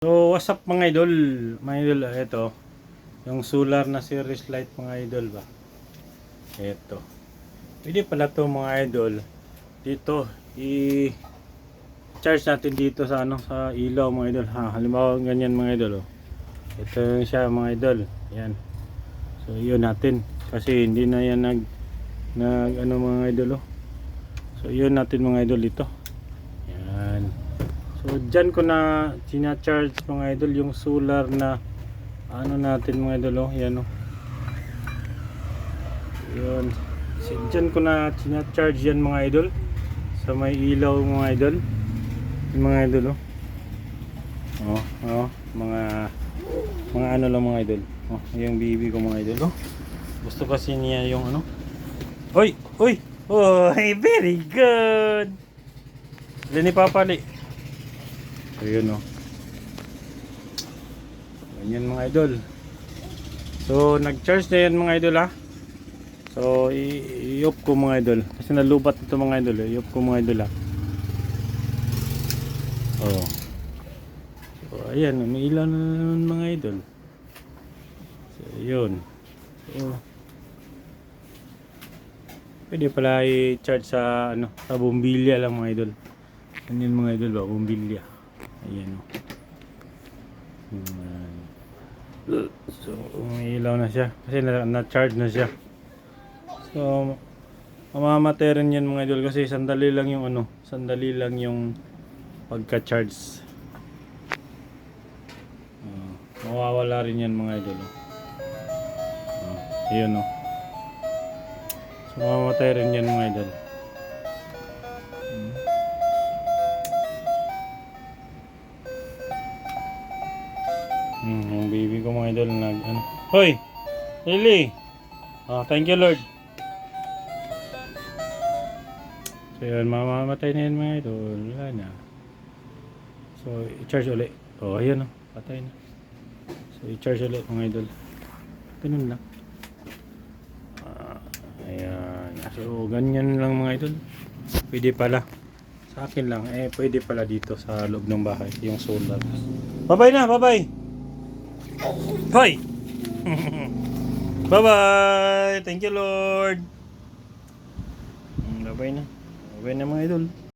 So what's up mga idol? Mga idol, ito yung solar na series light mga idol ba. Ito. Pwede pala to mga idol. Dito i-charge natin dito sa sa ilaw mga idol. Halimbawa ganyan mga idol oh. Ito yung siya mga idol. Yan. So yun natin kasi hindi na yan nag mga idol oh. So yun natin mga idol dito. Yan. So dyan ko na sina-charge mga idol yung solar na natin mga idol oh, yan oh. Yun. So, dyan ko na sina-charge yan mga idol sa may ilaw mga idol. Yung mga idol oh. Mga lang mga idol. Oh, yung baby ko mga idol oh. Gusto kasi niya yung Hoy, hoy. Oh, very good. Lini papali. Ayun o. Ganyan mga idol. So nag-charge na yan mga idol ha. So i-off ko mga idol. Kasi nalubat ito mga idol. I-off ko mga idol ha. Oh. So ayan. May ilaw na naman mga idol. So yun. So pwede pala i-charge sa sa bombilya lang mga idol. Ganyan mga idol ba? Bombilya. Ayan o. So may ilaw na siya kasi na-charge na siya. So mamamatay rin yan mga idol kasi sandali lang yung pagka-charge. Mawawala rin yan mga idol. Ayan o. So mamamatay rin yan mga idol. Yung baby ko mga idol Hoy! Lily! Thank you Lord. So yun, mamamatay na yan mga idol. Wala na. So i-charge ulit. Ayan patay na. So i-charge ulit mga idol. Ganun lang. Ayan. So ganyan lang mga idol. Pwede pala. Sa akin lang. Pwede pala dito sa loob ng bahay. Yung solar. Bye-bye na! Bye-bye! Hoy! Bye-bye! Thank you Lord! Bye-bye na. Bye-bye na mga idol.